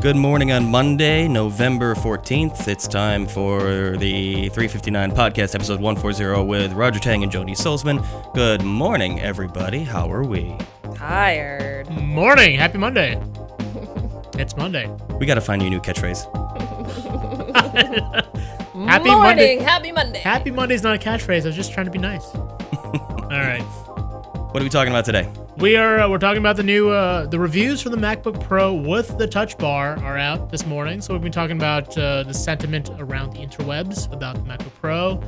Good morning on Monday, November 14th. It's time for the 359 podcast, episode 140 with Roger Tang and Joni Solzman. Good morning, everybody. How are we? Tired. Morning. Happy Monday. It's Monday. We got to find you a new catchphrase. Happy Morning. Monday. Happy Monday. Happy Monday's not a catchphrase. I was just trying to be nice. All right. What are we talking about today? We're talking about the new the reviews for the Macbook Pro with the Touch Bar are out this morning. So we've been talking about the sentiment around the interwebs about the MacBook Pro.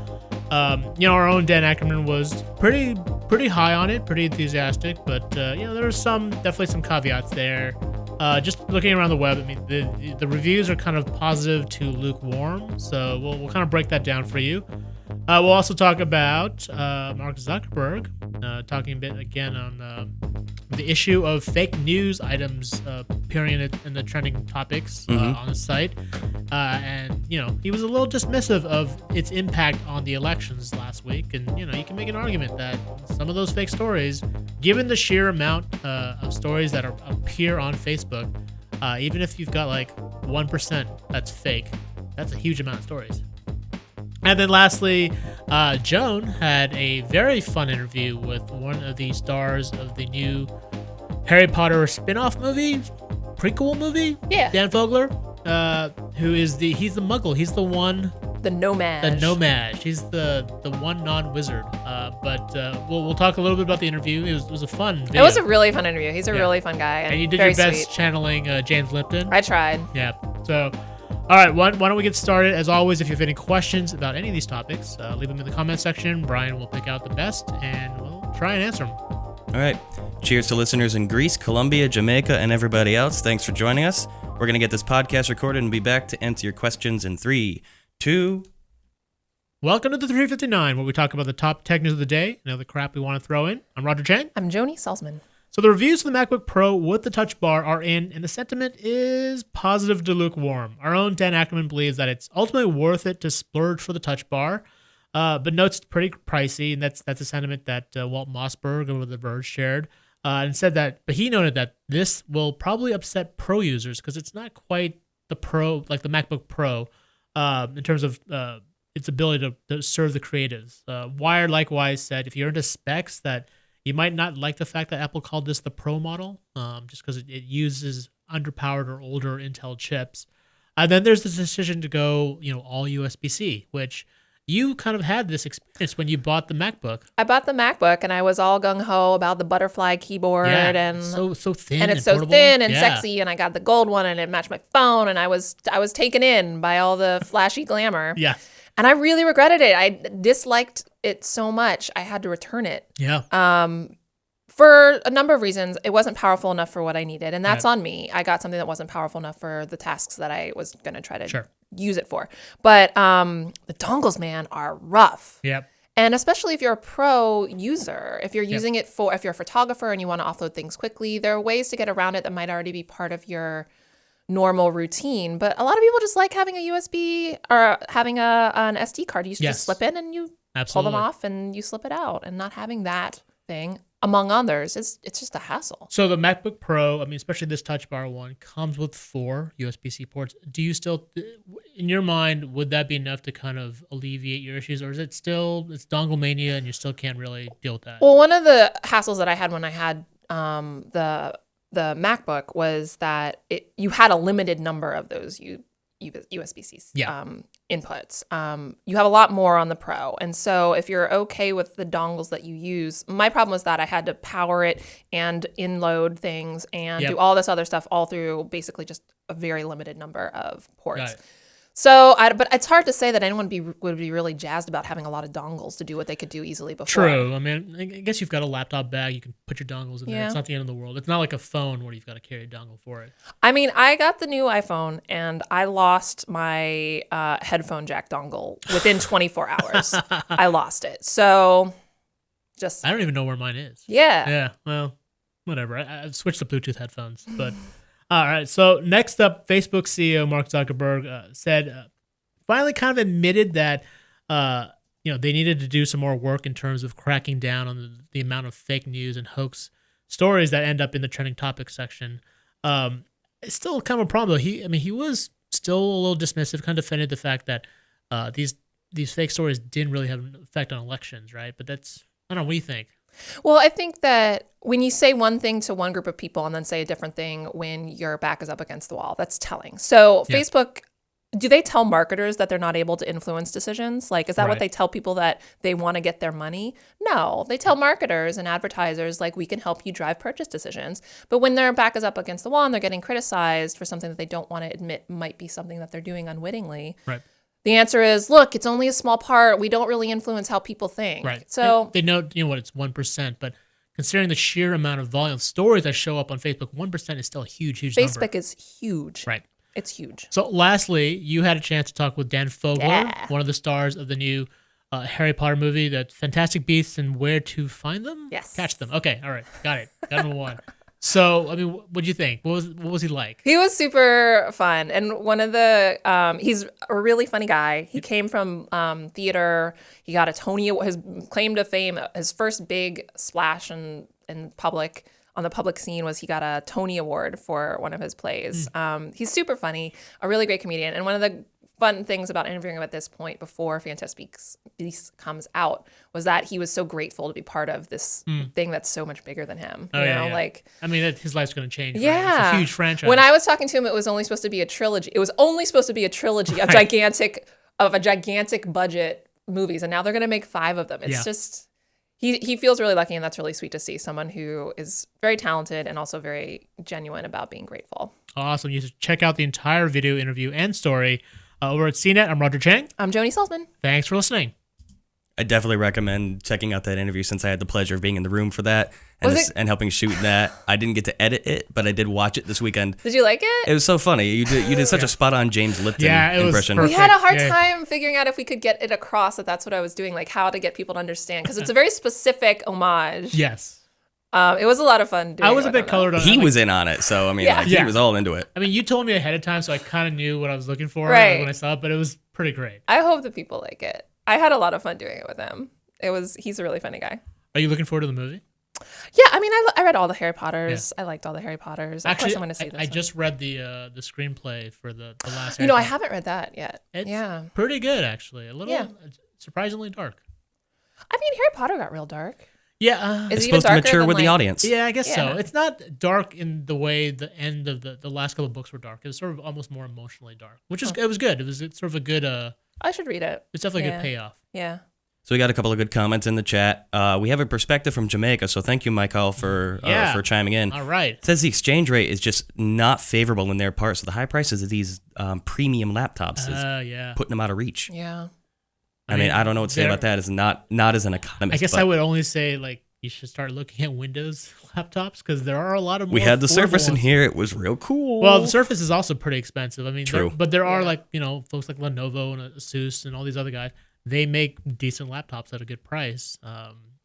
Our own Dan Ackerman was pretty high on it, pretty enthusiastic, but there were definitely some caveats there. Just looking around the web, I mean, the reviews are kind of positive to lukewarm, so we'll kind of break that down for you. We'll also talk about Mark Zuckerberg talking a bit again on the issue of fake news items appearing in the trending topics on the site. And he was a little dismissive of its impact on the elections last week. And, you can make an argument that some of those fake stories, given the sheer amount of stories that appear on Facebook, even if you've got like 1% that's fake, that's a huge amount of stories. And then lastly, Joan had a very fun interview with one of the stars of the new Harry Potter spin-off movie, prequel movie. Yeah. Dan Fogler, he's the Muggle. He's the one. The Nomad. The Nomad. He's the one non-wizard. But we'll talk a little bit about the interview. It was a fun video. It was a really fun interview. He's a really fun guy. And you did very your best sweet. channeling James Lipton. I tried. Yeah. So, all right. Why don't we get started? As always, if you have any questions about any of these topics, leave them in the comment section. Brian will pick out the best, and we'll try and answer them. All right. Cheers to listeners in Greece, Colombia, Jamaica, and everybody else. Thanks for joining us. We're going to get this podcast recorded and be back to answer your questions in 3, 2. Welcome to the 359, where we talk about the top tech news of the day and other crap we want to throw in. I'm Roger Chang. I'm Joni Salzman. So the reviews for the MacBook Pro with the Touch Bar are in, and the sentiment is positive to lukewarm. Our own Dan Ackerman believes that it's ultimately worth it to splurge for the Touch Bar, but notes it's pretty pricey, and that's a sentiment that Walt Mossberg over The Verge shared, and said that, but he noted that this will probably upset Pro users because it's not quite the Pro, like the MacBook Pro, in terms of its ability to serve the creatives. Wired likewise said if you're into specs that you might not like the fact that Apple called this the Pro model, just because it uses underpowered or older Intel chips. And then there's the decision to go, all USB-C, which you kind of had this experience when you bought the MacBook. I bought the MacBook, and I was all gung-ho about the butterfly keyboard. And so thin. And it's so portable. thin and sexy, and I got the gold one, and it matched my phone, and I was taken in by all the flashy glamour. Yeah. And I really regretted it. I disliked it so much, I had to return it. Yeah. For a number of reasons. It wasn't powerful enough for what I needed, and that's on me. I got something that wasn't powerful enough for the tasks that I was going to try to use it for. But the dongles, man, are rough. Yep. And especially if you're a pro user, if you're using it if you're a photographer and you want to offload things quickly, there are ways to get around it that might already be part of your normal routine. But a lot of people just like having a USB or having an SD card. You just slip in and you pull them off and you slip it out, and not having that thing, among others, it's just a hassle. So the MacBook Pro, especially this Touch Bar one, comes with 4 USB-C ports. Do you still, in your mind, would that be enough to kind of alleviate your issues, or is it still, it's dongle mania and you still can't really deal with that? Well, one of the hassles that I had when I had the MacBook was that you had a limited number of those USB-C inputs. You have a lot more on the Pro. And so if you're okay with the dongles that you use, my problem was that I had to power it and inload things and do all this other stuff all through basically just a very limited number of ports. Right. So, but it's hard to say that anyone would be really jazzed about having a lot of dongles to do what they could do easily before. True. I guess you've got a laptop bag. You can put your dongles in there. It's not the end of the world. It's not like a phone where you've got to carry a dongle for it. I got the new iPhone, and I lost my headphone jack dongle within 24 hours. I lost it. So, I don't even know where mine is. Yeah. Yeah. Well, whatever. I've switched to Bluetooth headphones, but... All right, so next up, Facebook CEO Mark Zuckerberg said, finally kind of admitted that, they needed to do some more work in terms of cracking down on the amount of fake news and hoax stories that end up in the trending topics section. it's still kind of a problem, though. He was still a little dismissive, kind of defended the fact that these fake stories didn't really have an effect on elections, right? But that's, I don't know, what do you think? Well, I think that when you say one thing to one group of people and then say a different thing when your back is up against the wall, that's telling. So Yeah. Facebook, do they tell marketers that they're not able to influence decisions? Like, is that what they tell people, that they want to get their money? No, they tell marketers and advertisers, like, we can help you drive purchase decisions. But when their back is up against the wall and they're getting criticized for something that they don't want to admit might be something that they're doing unwittingly, Right. the answer is, look, it's only a small part. We don't really influence how people think. Right. So they know, what, it's 1%, but considering the sheer amount of volume of stories that show up on Facebook, 1% is still a huge number. Facebook is huge. Right. It's huge. So lastly, you had a chance to talk with Dan Fogler, one of the stars of the new Harry Potter movie, The Fantastic Beasts and Where to Find Them? Yes. Catch Them. Okay, all right. Got it. Got number one. So, I mean, what do you think? What was he like? He was super fun. And one of the, he's a really funny guy. He came from theater. He got a Tony, his claim to fame, his first big splash in public, on the public scene, was he got a Tony Award for one of his plays. He's super funny, a really great comedian. And one of the fun things about interviewing him at this point, before Fantastic Beasts comes out, was that he was so grateful to be part of this thing that's so much bigger than him. You know, like, I mean, his life's going to change. Right? Yeah. It's a huge franchise. When I was talking to him, it was only supposed to be a trilogy. It was only supposed to be a trilogy of gigantic budget movies, and now they're going to make 5 of them. It's just, he feels really lucky, and that's really sweet to see someone who is very talented and also very genuine about being grateful. Awesome. You should check out the entire video interview and story over at CNET. I'm Roger Chang. I'm Joni Salzman. Thanks for listening. I definitely recommend checking out that interview, since I had the pleasure of being in the room for that and helping shoot that. I didn't get to edit it, but I did watch it this weekend. Did you like it? It was so funny. You did such a spot-on James Lipton impression. Was we had a hard time figuring out if we could get it across that that's what I was doing, like how to get people to understand, because it's a very specific homage. Yes. It was a lot of fun doing I was a bit colored on it. He was in on it, so I mean, he was all into it. I mean, you told me ahead of time, so I kind of knew what I was looking for Right. when I saw it, but it was pretty great. I hope that people like it. I had a lot of fun doing it with him. He's a really funny guy. Are you looking forward to the movie? Yeah, I mean, I read all the Harry Potters. Yeah. I liked all the Harry Potters. Of course I'm going to see this. I just read the screenplay for the last. Harry Potter. I haven't read that yet. It's pretty good, actually. A little surprisingly dark. I mean, Harry Potter got real dark. Yeah, it's supposed to mature with the audience. Yeah, I guess so. It's not dark in the way the end of the last couple of books were dark. It was sort of almost more emotionally dark, which is it was good. It was sort of a good. I should read it. It's definitely a good payoff. Yeah. So we got a couple of good comments in the chat. We have a perspective from Jamaica, so thank you, Michael, for chiming in. All right. It says the exchange rate is just not favorable in their part, so the high prices of these premium laptops is putting them out of reach. Yeah. I mean, I don't know what to say about that. It's not as an economist. I guess I would only say, like, you should start looking at Windows laptops, because there are a lot of more. We had the Surface in ones. here. It was real cool. Well, the Surface is also pretty expensive. I mean, true. But there are folks like Lenovo and Asus and all these other guys. They make decent laptops at a good price.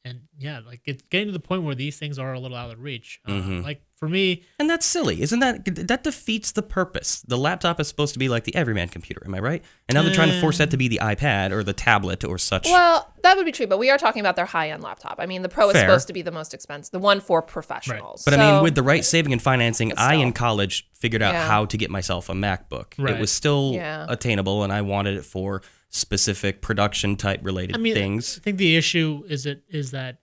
And yeah, like it's getting to the point where these things are a little out of reach. Like for me, and that's silly, isn't that defeats the purpose? The laptop is supposed to be like the everyman computer, am I right? And now they're trying to force that to be the iPad or the tablet or such. Well, that would be true, but we are talking about their high-end laptop. I mean, the Pro is supposed to be the most expensive, the one for professionals. Right. But I mean, with the right saving and financing, I in college figured out how to get myself a MacBook. Right. It was still attainable, and I wanted it for specific production type related things. I think the issue is that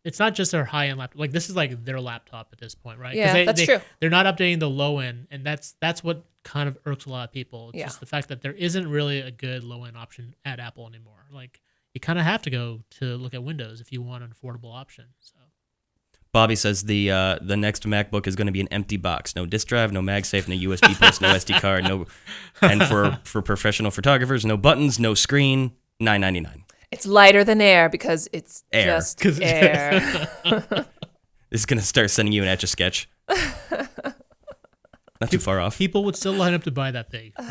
it's not just their high end laptop. Like this is like their laptop at this point, right? Yeah, that's true. They're not updating the low end, and that's what kind of irks a lot of people. It's just the fact that there isn't really a good low end option at Apple anymore. Like you kind of have to go to look at Windows if you want an affordable option. So. Bobby says the next MacBook is going to be an empty box. No disk drive, no MagSafe, no USB ports, no SD card, and for professional photographers, no buttons, no screen, $9.99. It's lighter than air because it's just air. This is going to start sending you an Etch-a-Sketch. Not too far off. People would still line up to buy that thing. All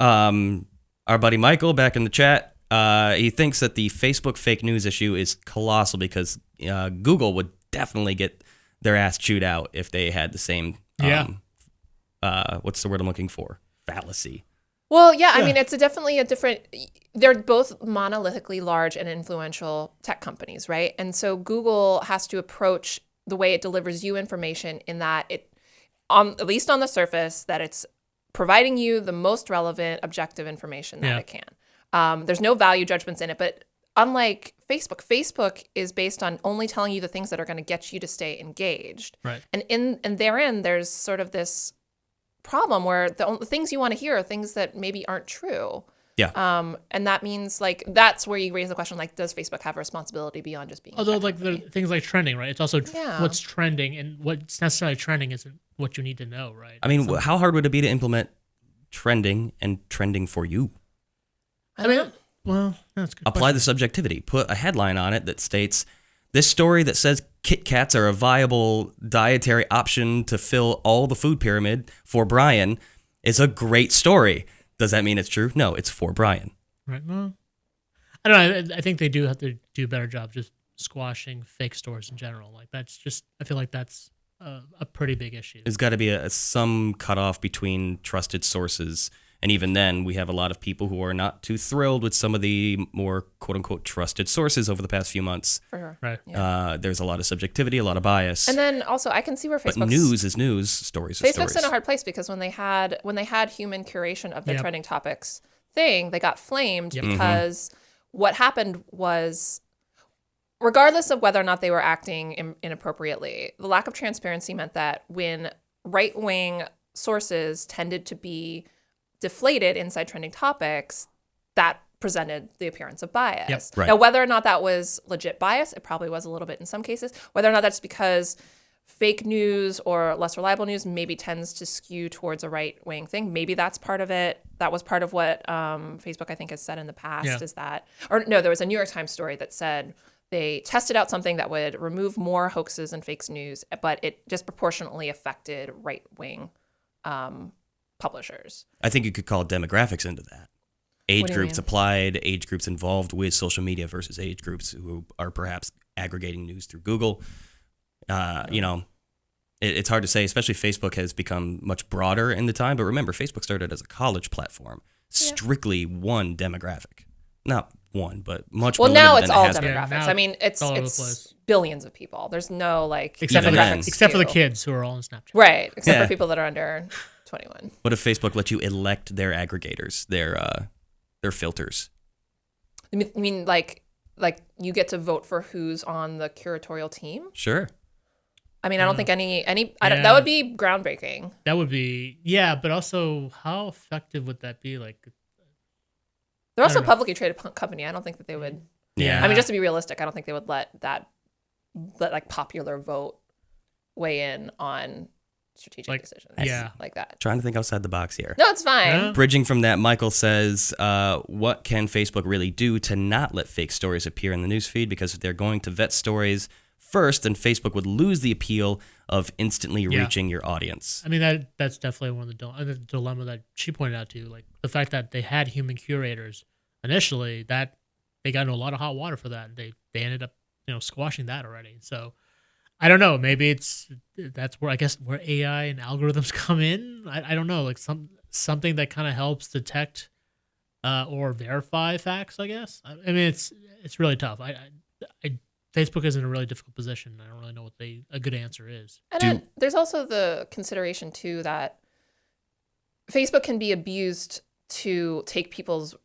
right. Our buddy Michael back in the chat, he thinks that the Facebook fake news issue is colossal because Google would definitely get their ass chewed out if they had the same, what's the word I'm looking for? Fallacy. Well, yeah, I mean, it's definitely a different, they're both monolithically large and influential tech companies, right? And so Google has to approach the way it delivers you information in that it, at least on the surface, that it's providing you the most relevant, objective information that it can. There's no value judgments in it, but unlike Facebook is based on only telling you the things that are going to get you to stay engaged. Right. And therein, there's sort of this problem where the things you want to hear are things that maybe aren't true. Yeah. And that means like that's where you raise the question, like, does Facebook have a responsibility beyond just being? Although like the things like trending, right? It's also what's trending, and what's necessarily trending isn't what you need to know, right? I mean, how hard would it be to implement trending and trending for you? I mean, well, that's a good. Apply the subjectivity. Put a headline on it that states, this story that says Kit Kats are a viable dietary option to fill all the food pyramid for Brian is a great story. Does that mean it's true? No, it's for Brian. Right. Well, I don't know. I think they do have to do a better job just squashing fake stores in general. Like that's just, I feel like that's a pretty big issue. There's got to be some cutoff between trusted sources. And even then, we have a lot of people who are not too thrilled with some of the more quote-unquote trusted sources over the past few months. for sure. Right. Yeah. There's a lot of subjectivity, a lot of bias. And then also, I can see where but Facebook's news is news, stories are Facebook's stories. in a hard place because when they had human curation of their trending topics thing, they got flamed because what happened was, regardless of whether or not they were acting inappropriately, the lack of transparency meant that when right-wing sources tended to be deflated inside trending topics, that presented the appearance of bias. Yep. Right. Now, whether or not that was legit bias, it probably was a little bit in some cases. Whether or not that's because fake news or less reliable news maybe tends to skew towards a right-wing thing, maybe that's part of it. That was part of what Facebook, I think, has said in the past is that, or no, there was a New York Times story that said they tested out something that would remove more hoaxes and fake news, but it disproportionately affected right-wing publishers. I think you could call demographics into that. Age do you groups mean? applied, age groups involved with social media versus age groups who are perhaps aggregating news through Google. You know, it's hard to say, especially Facebook has become much broader in the time. But remember, Facebook started as a college platform, strictly one demographic. Not one, but much more now limited it's than it all has been. demographics. now I mean, it's all over the place. billions of people. There's no like Except for the demographics kids who are all on Snapchat. right? Except Yeah. for people that are under 21. What if Facebook let you elect their aggregators, their filters? You mean like you get to vote for who's on the curatorial team? Sure. I mean, I don't think any that would be groundbreaking. That would be, but also how effective would that be? Like, They're also a don't know. publicly traded company. I don't think that they would. Yeah. I mean, just to be realistic, I don't think they would let like popular vote weigh in on strategic decisions like that. Trying to think outside the box here. No, it's fine. Yeah. Bridging from that, Michael says, what can Facebook really do to not let fake stories appear in the newsfeed? Because if they're going to vet stories first, then Facebook would lose the appeal of instantly reaching your audience. I mean, that's definitely one of the dilemma that she pointed out too. Like the fact that they had human curators initially, that they got into a lot of hot water for that. They ended up, squashing that already. So I don't know. Maybe that's where where AI and algorithms come in. I don't know. Like something that kind of helps detect or verify facts. I guess. I mean, it's really tough. Facebook is in a really difficult position. I don't really know what a good answer is. And then there's also the consideration too that Facebook can be abused to take people's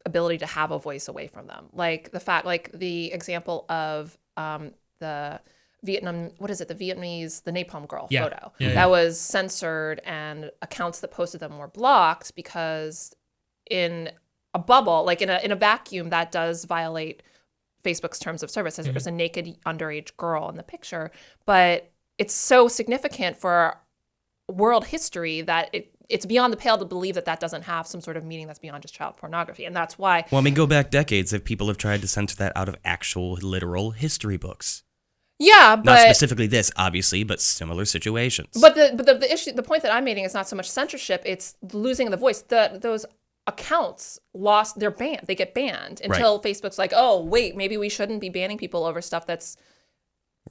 ability to have a voice away from them. Like the example of the Vietnamese, the Napalm Girl photo that was censored, and accounts that posted them were blocked because in a bubble, like in a vacuum, that does violate Facebook's terms of service, as there's a naked underage girl in the picture. But it's so significant for world history that it's beyond the pale to believe that doesn't have some sort of meaning that's beyond just child pornography. And that's why... Well, I mean, go back decades if people have tried to censor that out of actual literal history books. Yeah, but... Not specifically this, obviously, but similar situations. But the issue, the point that I'm making is not so much censorship, it's losing the voice. Those accounts they're banned. They get banned until Facebook's like, oh, wait, maybe we shouldn't be banning people over stuff that's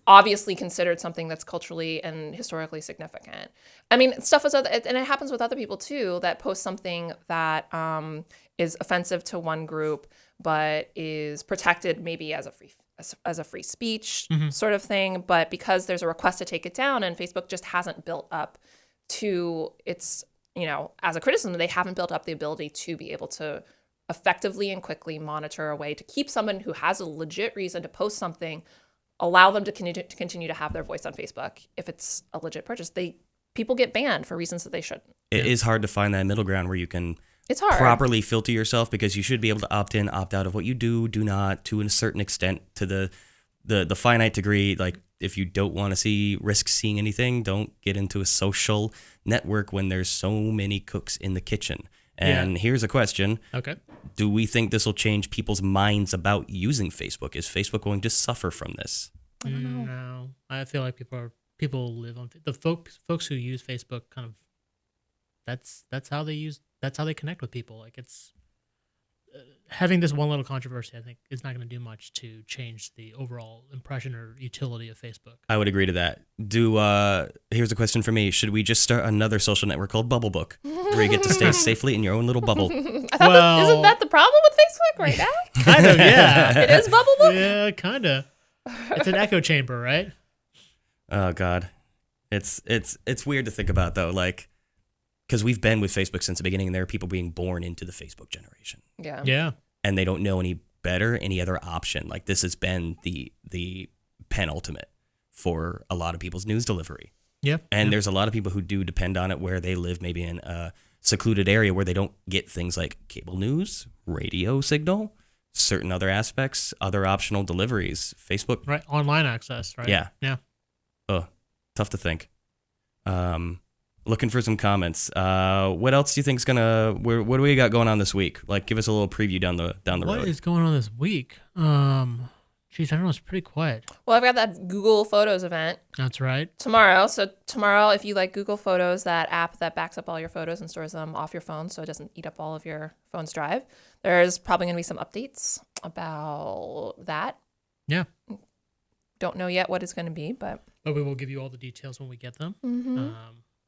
obviously considered something that's culturally and historically significant. I mean, stuff is, and it happens with other people too, that post something that is offensive to one group, but is protected maybe as a as a free speech sort of thing. But because there's a request to take it down, and Facebook just hasn't built up to its, as a criticism, they haven't built up the ability to be able to effectively and quickly monitor a way to keep someone who has a legit reason to post something, allow them to continue to have their voice on Facebook. If it's a legit purchase, people get banned for reasons that they shouldn't. It is hard to find that middle ground where you can properly filter yourself, because you should be able to opt in, opt out of what you do not, to a certain extent, to the finite degree. Like, if you don't want to risk seeing anything, don't get into a social network when there's so many cooks in the kitchen. And here's a question. Okay. Do we think this will change people's minds about using Facebook? Is Facebook going to suffer from this? I don't know. No. I feel like people live on the folks who use Facebook kind of, that's how they connect with people. Like, it's having this one little controversy, I think, is not going to do much to change the overall impression or utility of Facebook. I would agree to that. Here's a question for me. Should we just start another social network called Bubble Book, where you get to stay safely in your own little bubble? Isn't that the problem with Facebook right now? Kind of, yeah. It is Bubble Book? Yeah, kind of. It's an echo chamber, right? Oh, God. It's weird to think about, though, like, because we've been with Facebook since the beginning, and there are people being born into the Facebook generation. Yeah. Yeah. And they don't know any better, any other option. Like, this has been the penultimate for a lot of people's news delivery. Yeah. And there's a lot of people who do depend on it, where they live maybe in a secluded area where they don't get things like cable news, radio signal, certain other aspects, other optional deliveries. Facebook. Right. Online access, right? Yeah. Yeah. Oh, tough to think. Looking for some comments. What else do you think's gonna? What do we got going on this week? Like, give us a little preview down the road. What is going on this week? Geez, I don't know. It's pretty quiet. Well, I've got that Google Photos event. That's right. Tomorrow. So tomorrow, if you like Google Photos, that app that backs up all your photos and stores them off your phone so it doesn't eat up all of your phone's drive, there's probably going to be some updates about that. Yeah. Don't know yet what it's going to be, but we will give you all the details when we get them. Mm-hmm.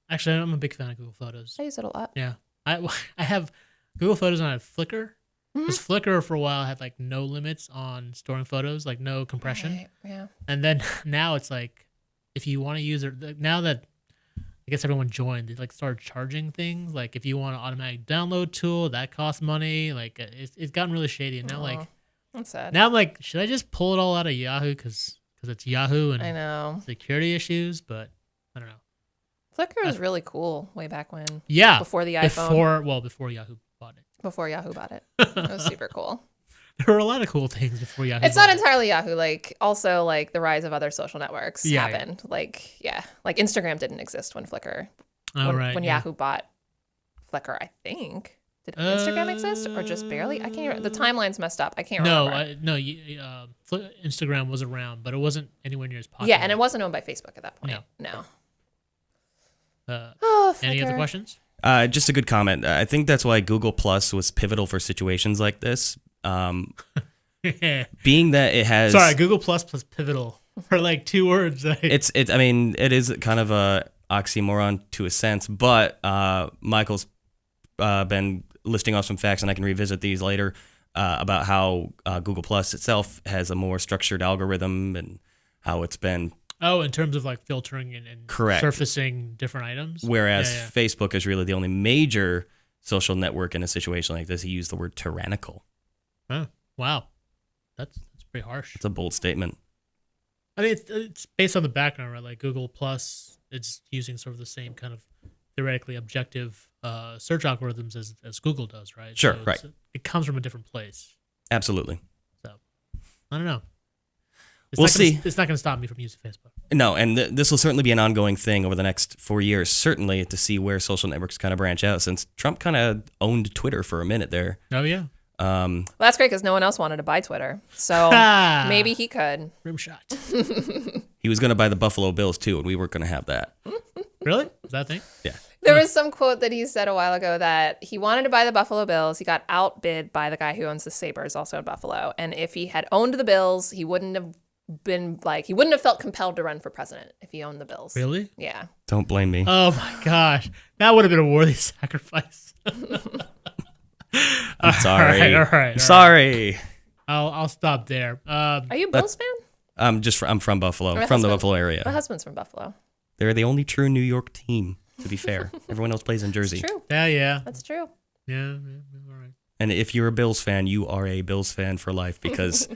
Actually, I'm a big fan of Google Photos. I use it a lot. Yeah. I have Google Photos and I have Flickr. Because Flickr for a while had like no limits on storing photos, like no compression. Right, yeah. And then now it's like, if you want to use it, now that I guess everyone joined, they like started charging things. Like, if you want an automatic download tool, that costs money. Like, it's gotten really shady. And now that's sad. Now I'm like, should I just pull it all out of Yahoo? Because it's Yahoo and I know security issues, but I don't know. Flickr was really cool way back when. Yeah. Before the iPhone. Before Yahoo bought it. Before Yahoo bought it. It was super cool. There were a lot of cool things before Yahoo. It's not entirely Yahoo. Like, also, like, the rise of other social networks happened. Yeah. Like Instagram didn't exist when Flickr. When Yahoo bought Flickr, I think. Did Instagram exist or just barely? I can't remember. The timeline's messed up. I can't remember. Instagram was around, but it wasn't anywhere near as popular. Yeah, and it wasn't owned by Facebook at that point. No. Any other questions? Just a good comment. I think that's why Google Plus was pivotal for situations like this. Being that it has... Sorry, Google Plus pivotal are like two words. I mean, it is kind of a oxymoron to a sense, but Michael's been listing off some facts, and I can revisit these later, about how Google Plus itself has a more structured algorithm and how it's been... Oh, in terms of like filtering and surfacing different items? Whereas Facebook is really the only major social network in a situation like this. He used the word tyrannical. Oh, wow. That's pretty harsh. It's a bold statement. I mean, it's based on the background, right? Like Google Plus, it's using sort of the same kind of theoretically objective search algorithms as Google does, right? Sure, so right. It comes from a different place. Absolutely. So, I don't know. We'll see. It's not going to stop me from using Facebook. No, and this will certainly be an ongoing thing over the next 4 years, certainly, to see where social networks kind of branch out, since Trump kind of owned Twitter for a minute there. Oh, yeah. Well, that's great because no one else wanted to buy Twitter. So maybe he could. Rim shot. He was going to buy the Buffalo Bills, too, and we weren't going to have that. Really? Is that a thing? Yeah. There was some quote that he said a while ago that he wanted to buy the Buffalo Bills. He got outbid by the guy who owns the Sabres, also in Buffalo. And if he had owned the Bills, he wouldn't have felt compelled to run for president if he owned the Bills. Really? Yeah. Don't blame me. Oh my gosh. That would have been a worthy sacrifice. I'm sorry. All right. Sorry. I'll stop there. Are you a Bills fan? I'm from Buffalo, from the Buffalo area. My husband's from Buffalo. They're the only true New York team, to be fair. Everyone else plays in Jersey. That's true. Yeah. That's true. Yeah, all right. And if you're a Bills fan, you are a Bills fan for life because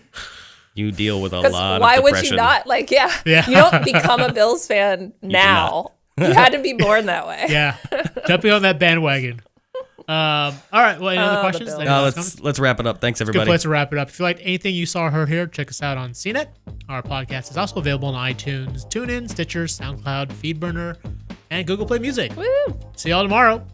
you deal with a lot of depression. Why would you not? You don't become a Bills fan now. You had to be born that way. Yeah, jumping on that bandwagon. All right. Well, any other questions? Let's wrap it up. Thanks, everybody. Good place to wrap it up. If you liked anything you saw or heard here, check us out on CNET. Our podcast is also available on iTunes, TuneIn, Stitcher, SoundCloud, FeedBurner, and Google Play Music. Woo! See y'all tomorrow.